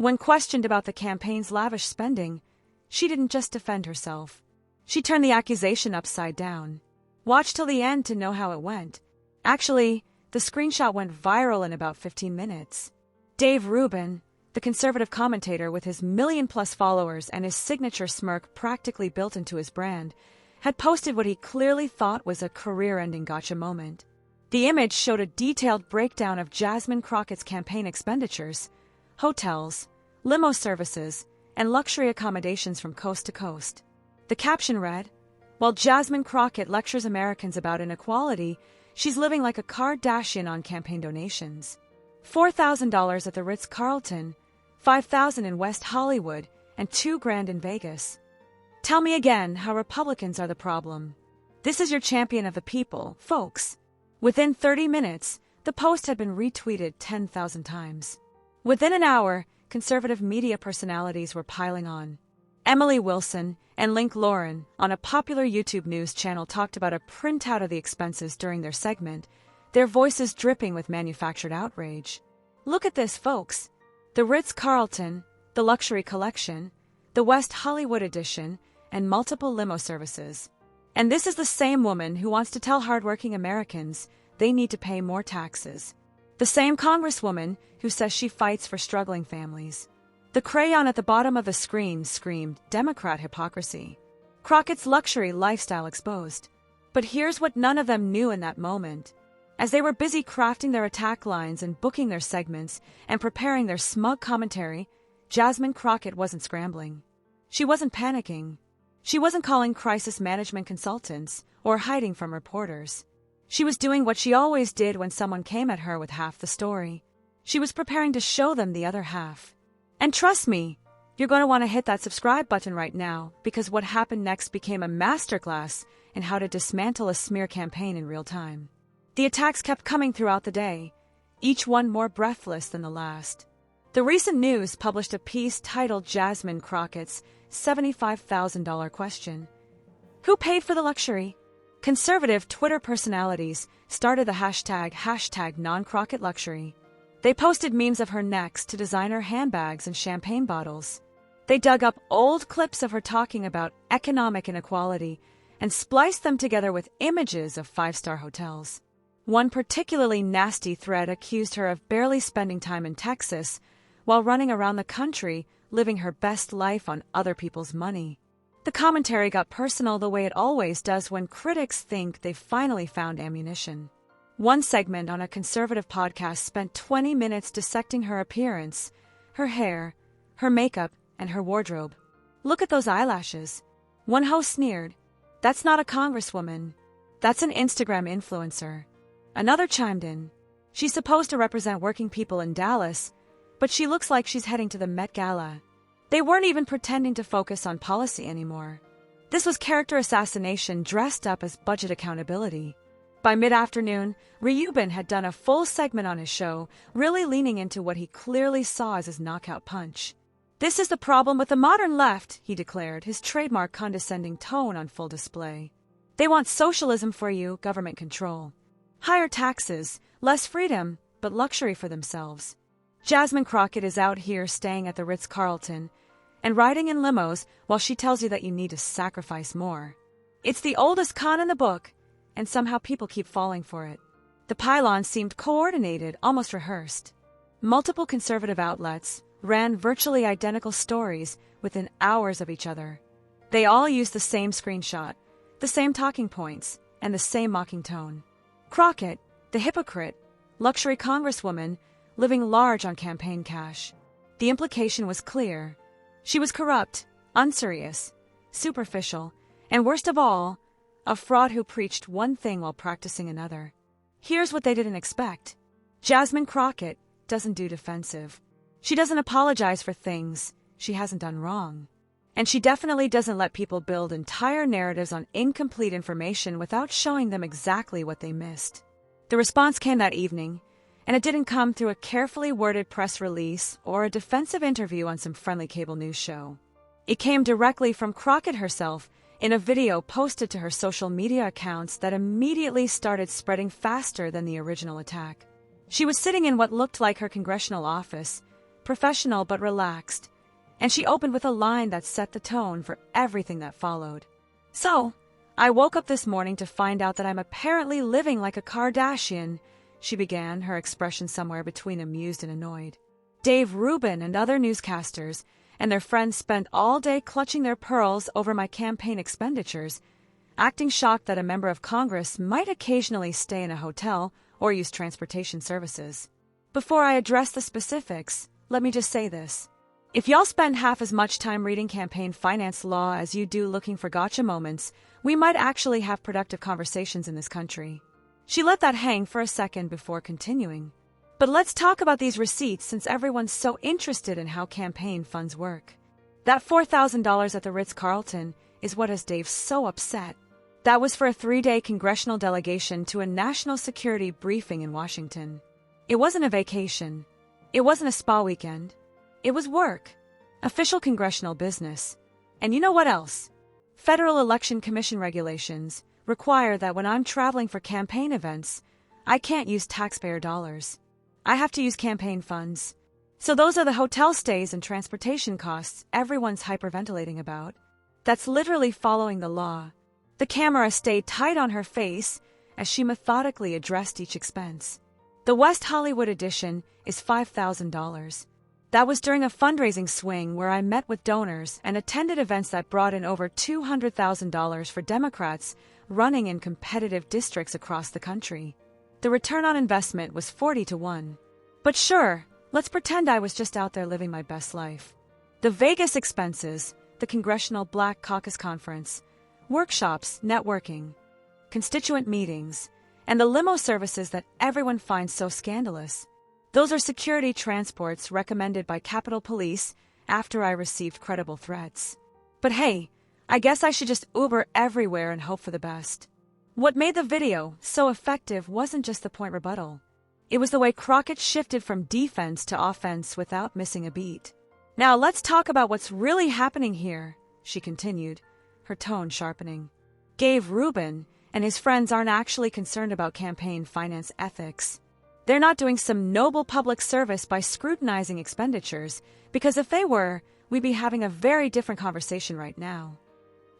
When questioned about the campaign's lavish spending, she didn't just defend herself. She turned the accusation upside down. Watch till the end to know how it went. Actually, the screenshot went viral in about 15 minutes. Dave Rubin, the conservative commentator with his million-plus followers and his signature smirk practically built into his brand, had posted what he clearly thought was a career-ending gotcha moment. The image showed a detailed breakdown of Jasmine Crockett's campaign expenditures, hotels, limo services, and luxury accommodations from coast to coast. The caption read, "While Jasmine Crockett lectures Americans about inequality, she's living like a Kardashian on campaign donations. $4,000 at the Ritz-Carlton, $5,000 in West Hollywood, and $2,000 in Vegas. Tell me again how Republicans are the problem. This is your champion of the people, folks." Within 30 minutes, the post had been retweeted 10,000 times. Within an hour, conservative media personalities were piling on. Emily Wilson and Link Lauren on a popular YouTube news channel talked about a printout of the expenses during their segment, their voices dripping with manufactured outrage. "Look at this, folks. The Ritz-Carlton, the Luxury Collection, the West Hollywood Edition, and multiple limo services. And this is the same woman who wants to tell hardworking Americans they need to pay more taxes. The same congresswoman who says she fights for struggling families." The crayon at the bottom of the screen screamed Democrat hypocrisy. Crockett's luxury lifestyle exposed. But here's what none of them knew in that moment. As they were busy crafting their attack lines and booking their segments and preparing their smug commentary, Jasmine Crockett wasn't scrambling. She wasn't panicking. She wasn't calling crisis management consultants or hiding from reporters. She was doing what she always did when someone came at her with half the story. She was preparing to show them the other half. And trust me, you're going to want to hit that subscribe button right now, because what happened next became a masterclass in how to dismantle a smear campaign in real time. The attacks kept coming throughout the day, each one more breathless than the last. The recent news published a piece titled Jasmine Crockett's $75,000 question. Who paid for the luxury? Conservative Twitter personalities started the hashtag #NonCrockettLuxury. They posted memes of her next to designer handbags and champagne bottles. They dug up old clips of her talking about economic inequality and spliced them together with images of five-star hotels. One particularly nasty thread accused her of barely spending time in Texas while running around the country living her best life on other people's money. The commentary got personal the way it always does when critics think they've finally found ammunition. One segment on a conservative podcast spent 20 minutes dissecting her appearance, her hair, her makeup, and her wardrobe. "Look at those eyelashes." One host sneered, "That's not a congresswoman. That's an Instagram influencer." Another chimed in, "She's supposed to represent working people in Dallas, but she looks like she's heading to the Met Gala." They weren't even pretending to focus on policy anymore. This was character assassination dressed up as budget accountability. By mid-afternoon, Rubin had done a full segment on his show, really leaning into what he clearly saw as his knockout punch. "This is the problem with the modern left," he declared, his trademark condescending tone on full display. "They want socialism for you, government control. Higher taxes, less freedom, but luxury for themselves. Jasmine Crockett is out here staying at the Ritz-Carlton and riding in limos while she tells you that you need to sacrifice more. It's the oldest con in the book, and somehow people keep falling for it." The pylon seemed coordinated, almost rehearsed. Multiple conservative outlets ran virtually identical stories within hours of each other. They all used the same screenshot, the same talking points, and the same mocking tone. Crockett, the hypocrite, luxury congresswoman, living large on campaign cash. The implication was clear. She was corrupt, unserious, superficial, and worst of all, a fraud who preached one thing while practicing another. Here's what they didn't expect. Jasmine Crockett doesn't do defensive. She doesn't apologize for things she hasn't done wrong. And she definitely doesn't let people build entire narratives on incomplete information without showing them exactly what they missed. The response came that evening, and it didn't come through a carefully worded press release or a defensive interview on some friendly cable news show. It came directly from Crockett herself in a video posted to her social media accounts that immediately started spreading faster than the original attack. She was sitting in what looked like her congressional office, professional but relaxed, and she opened with a line that set the tone for everything that followed. "So, I woke up this morning to find out that I'm apparently living like a Kardashian," she began, her expression somewhere between amused and annoyed. Dave Rubin and other newscasters and their friends spent all day clutching their pearls over my campaign expenditures, acting shocked that a member of Congress might occasionally stay in a hotel or use transportation services. Before I address the specifics, let me just say this. If y'all spend half as much time reading campaign finance law as you do looking for gotcha moments, we might actually have productive conversations in this country. She let that hang for a second before continuing. But let's talk about these receipts since everyone's so interested in how campaign funds work. That $4,000 at the Ritz-Carlton is what has Dave so upset. That was for a 3-day congressional delegation to a national security briefing in Washington. It wasn't a vacation. It wasn't a spa weekend. It was work. Official congressional business. And you know what else? Federal Election Commission regulations require that when I'm traveling for campaign events, I can't use taxpayer dollars. I have to use campaign funds. So those are the hotel stays and transportation costs everyone's hyperventilating about. That's literally following the law. The camera stayed tight on her face as she methodically addressed each expense. The West Hollywood edition is $5,000. That was during a fundraising swing where I met with donors and attended events that brought in over $200,000 for Democrats running in competitive districts across the country. The return on investment was 40-1. But sure, let's pretend I was just out there living my best life. The Vegas expenses, the Congressional Black Caucus Conference, workshops, networking, constituent meetings, and the limo services that everyone finds so scandalous. Those are security transports recommended by Capitol Police after I received credible threats. But hey, I guess I should just Uber everywhere and hope for the best. What made the video so effective wasn't just the point rebuttal. It was the way Crockett shifted from defense to offense without missing a beat. "Now let's talk about what's really happening here," she continued, her tone sharpening. Dave Rubin and his friends aren't actually concerned about campaign finance ethics. They're not doing some noble public service by scrutinizing expenditures, because if they were, we'd be having a very different conversation right now.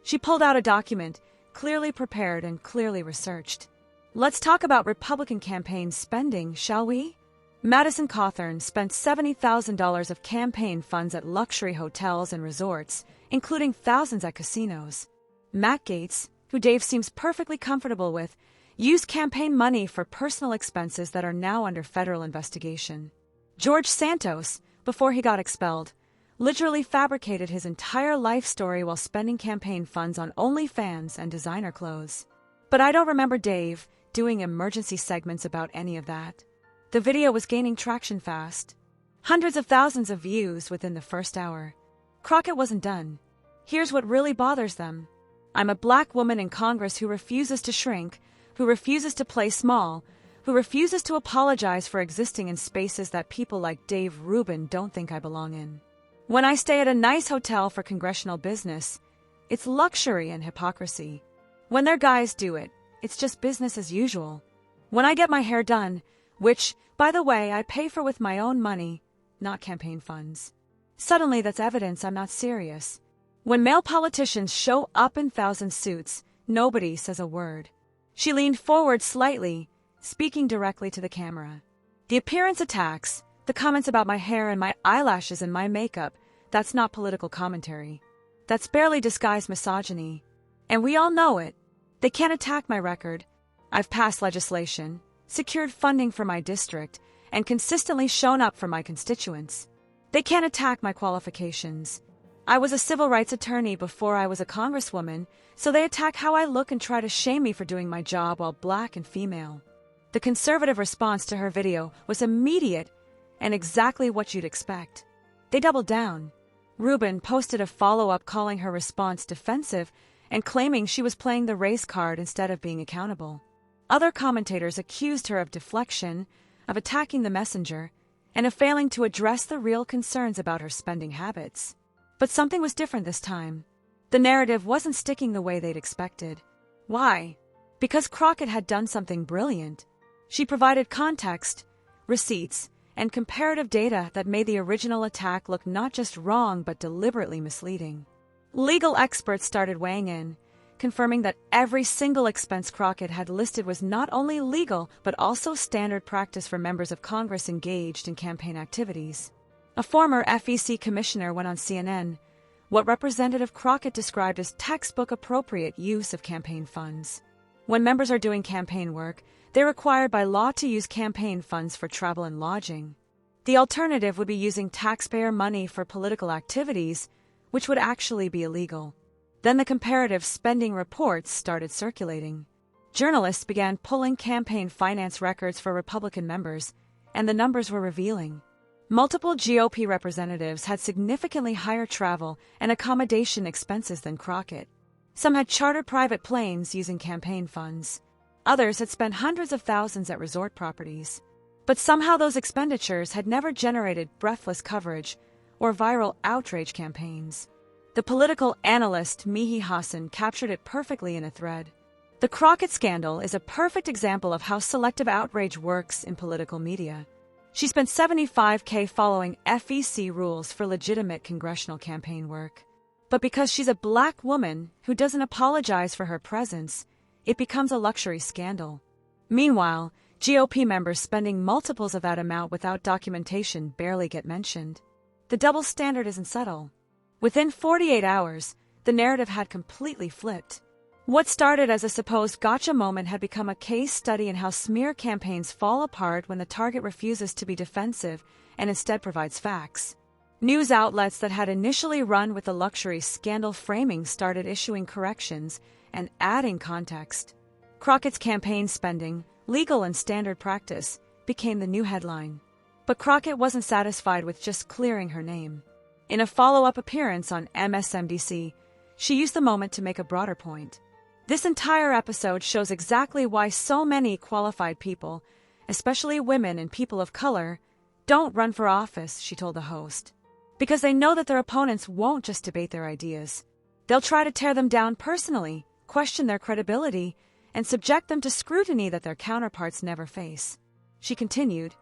She pulled out a document, clearly prepared and clearly researched. "Let's talk about Republican campaign spending, shall we?" Madison Cawthorn spent $70,000 of campaign funds at luxury hotels and resorts, including thousands at casinos. Matt Gaetz, who Dave seems perfectly comfortable with, used campaign money for personal expenses that are now under federal investigation. George Santos, before he got expelled, literally fabricated his entire life story while spending campaign funds on OnlyFans and designer clothes. But I don't remember Dave doing emergency segments about any of that. The video was gaining traction fast. Hundreds of thousands of views within the first hour. Crockett wasn't done. Here's what really bothers them. I'm a black woman in Congress who refuses to shrink, who refuses to play small, who refuses to apologize for existing in spaces that people like Dave Rubin don't think I belong in. When I stay at a nice hotel for congressional business, it's luxury and hypocrisy. When their guys do it, it's just business as usual. When I get my hair done, which, by the way, I pay for with my own money, not campaign funds, suddenly that's evidence I'm not serious. When male politicians show up in thousand suits, nobody says a word. She leaned forward slightly, speaking directly to the camera. The appearance attacks, the comments about my hair and my eyelashes and my makeup, that's not political commentary. That's barely disguised misogyny. And we all know it. They can't attack my record. I've passed legislation, secured funding for my district, and consistently shown up for my constituents. They can't attack my qualifications. I was a civil rights attorney before I was a congresswoman, so they attack how I look and try to shame me for doing my job while black and female. The conservative response to her video was immediate and exactly what you'd expect. They doubled down. Rubin posted a follow-up calling her response defensive and claiming she was playing the race card instead of being accountable. Other commentators accused her of deflection, of attacking the messenger, and of failing to address the real concerns about her spending habits. But something was different this time. The narrative wasn't sticking the way they'd expected. Why? Because Crockett had done something brilliant. She provided context, receipts, and comparative data that made the original attack look not just wrong but deliberately misleading. Legal experts started weighing in, confirming that every single expense Crockett had listed was not only legal but also standard practice for members of Congress engaged in campaign activities. A former FEC commissioner went on CNN, what Representative Crockett described as textbook appropriate use of campaign funds. When members are doing campaign work, they're required by law to use campaign funds for travel and lodging. The alternative would be using taxpayer money for political activities, which would actually be illegal. Then the comparative spending reports started circulating. Journalists began pulling campaign finance records for Republican members, and the numbers were revealing. Multiple GOP representatives had significantly higher travel and accommodation expenses than Crockett. Some had chartered private planes using campaign funds. Others had spent hundreds of thousands at resort properties. But somehow those expenditures had never generated breathless coverage or viral outrage campaigns. The political analyst Mihi Hassan captured it perfectly in a thread. The Crockett scandal is a perfect example of how selective outrage works in political media. She spent $75,000 following FEC rules for legitimate congressional campaign work. But because she's a black woman who doesn't apologize for her presence, it becomes a luxury scandal. Meanwhile, GOP members spending multiples of that amount without documentation barely get mentioned. The double standard isn't subtle. Within 48 hours, the narrative had completely flipped. What started as a supposed gotcha moment had become a case study in how smear campaigns fall apart when the target refuses to be defensive and instead provides facts. News outlets that had initially run with the luxury scandal framing started issuing corrections and adding context. Crockett's campaign spending, legal and standard practice, became the new headline. But Crockett wasn't satisfied with just clearing her name. In a follow-up appearance on MSNBC, she used the moment to make a broader point. This entire episode shows exactly why so many qualified people, especially women and people of color, don't run for office, she told the host. Because they know that their opponents won't just debate their ideas. They'll try to tear them down personally, question their credibility, and subject them to scrutiny that their counterparts never face. She continued,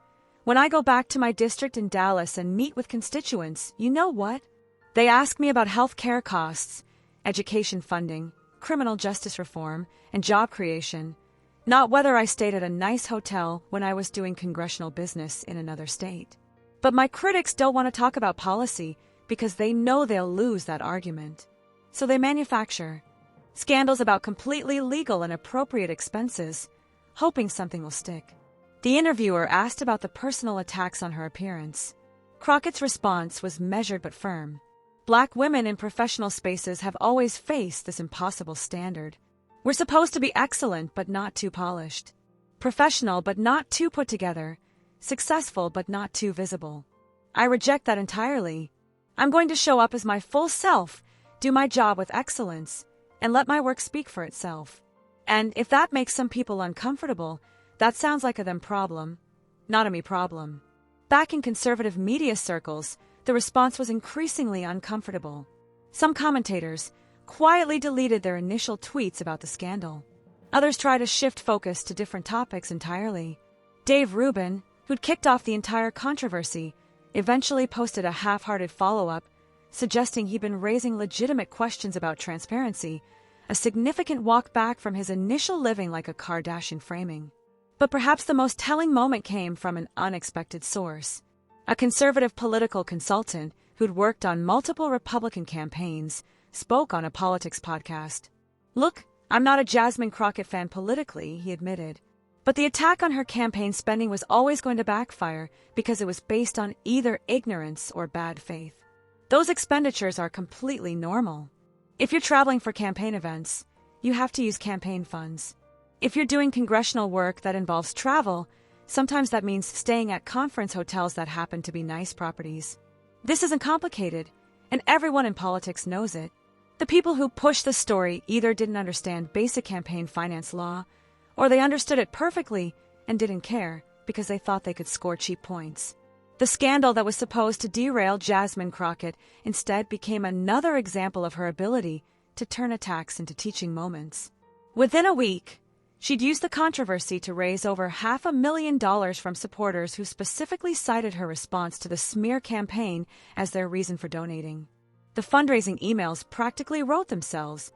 "When I go back to my district in Dallas and meet with constituents, you know what? They ask me about health care costs, education funding, criminal justice reform, and job creation, not whether I stayed at a nice hotel when I was doing congressional business in another state. But my critics don't want to talk about policy because they know they'll lose that argument. So they manufacture scandals about completely legal and appropriate expenses, hoping something will stick." The interviewer asked about the personal attacks on her appearance. Crockett's response was measured but firm. Black women in professional spaces have always faced this impossible standard. We're supposed to be excellent but not too polished, professional but not too put together, successful but not too visible. I reject that entirely. I'm going to show up as my full self, do my job with excellence, and let my work speak for itself. And if that makes some people uncomfortable, that sounds like a them problem, not a me problem. Back in conservative media circles, the response was increasingly uncomfortable. Some commentators quietly deleted their initial tweets about the scandal. Others tried to shift focus to different topics entirely. Dave Rubin, who'd kicked off the entire controversy, eventually posted a half-hearted follow-up, suggesting he'd been raising legitimate questions about transparency, a significant walk back from his initial living like a Kardashian framing. But perhaps the most telling moment came from an unexpected source. A conservative political consultant who'd worked on multiple Republican campaigns spoke on a politics podcast. "Look, I'm not a Jasmine Crockett fan politically," he admitted. "But the attack on her campaign spending was always going to backfire because it was based on either ignorance or bad faith. Those expenditures are completely normal. If you're traveling for campaign events, you have to use campaign funds. If you're doing congressional work that involves travel, sometimes that means staying at conference hotels that happen to be nice properties. This isn't complicated, and everyone in politics knows it. The people who pushed the story either didn't understand basic campaign finance law, or they understood it perfectly and didn't care because they thought they could score cheap points. The scandal that was supposed to derail Jasmine Crockett instead became another example of her ability to turn attacks into teaching moments. Within a week, She'd used the controversy to raise over $500,000 from supporters who specifically cited her response to the smear campaign as their reason for donating. The fundraising emails practically wrote themselves.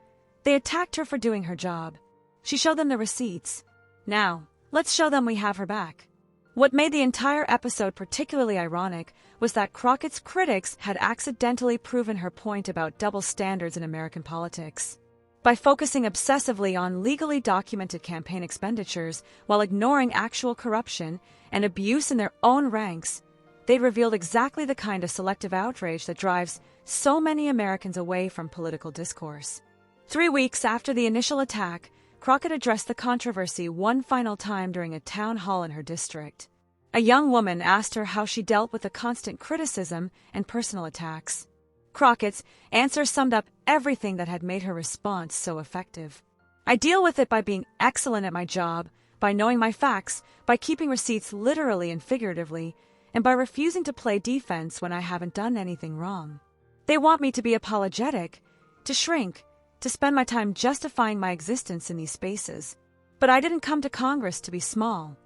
They attacked her for doing her job. She showed them the receipts. Now, let's show them we have her back. What made the entire episode particularly ironic was that Crockett's critics had accidentally proven her point about double standards in American politics. By focusing obsessively on legally documented campaign expenditures while ignoring actual corruption and abuse in their own ranks, they revealed exactly the kind of selective outrage that drives so many Americans away from political discourse. 3 weeks after the initial attack, Crockett addressed the controversy one final time during a town hall in her district. A young woman asked her how she dealt with the constant criticism and personal attacks. Crockett's answer summed up everything that had made her response so effective. "I deal with it by being excellent at my job, by knowing my facts, by keeping receipts literally and figuratively, and by refusing to play defense when I haven't done anything wrong. They want me to be apologetic, to shrink, to spend my time justifying my existence in these spaces. But I didn't come to Congress to be small.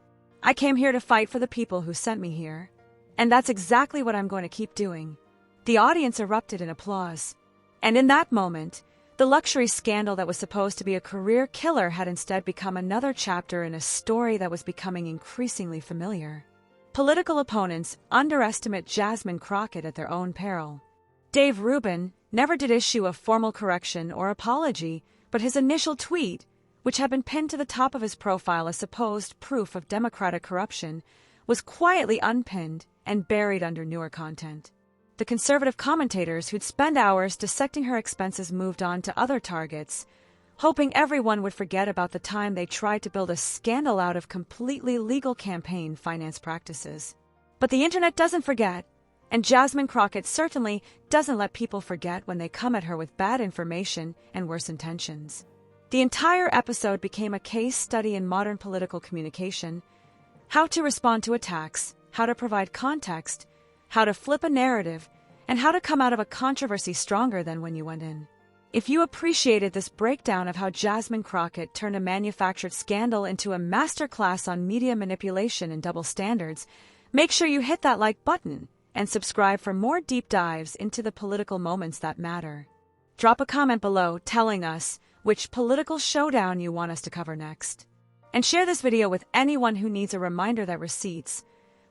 I came here to fight for the people who sent me here. And that's exactly what I'm going to keep doing." The audience erupted in applause. And in that moment, the luxury scandal that was supposed to be a career killer had instead become another chapter in a story that was becoming increasingly familiar. Political opponents underestimate Jasmine Crockett at their own peril. Dave Rubin never did issue a formal correction or apology, but his initial tweet, which had been pinned to the top of his profile as supposed proof of Democratic corruption, was quietly unpinned and buried under newer content. The conservative commentators who'd spend hours dissecting her expenses moved on to other targets, hoping everyone would forget about the time they tried to build a scandal out of completely legal campaign finance practices. But the internet doesn't forget, and Jasmine Crockett certainly doesn't let people forget when they come at her with bad information and worse intentions. The entire episode became a case study in modern political communication: how to respond to attacks, how to provide context, how to flip a narrative, and how to come out of a controversy stronger than when you went in. If you appreciated this breakdown of how Jasmine Crockett turned a manufactured scandal into a masterclass on media manipulation and double standards, make sure you hit that like button and subscribe for more deep dives into the political moments that matter. Drop a comment below telling us which political showdown you want us to cover next. And share this video with anyone who needs a reminder that receipts,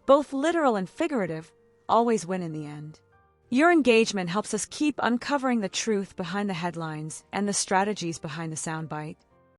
both literal and figurative, always win in the end. Your engagement helps us keep uncovering the truth behind the headlines and the strategies behind the soundbite.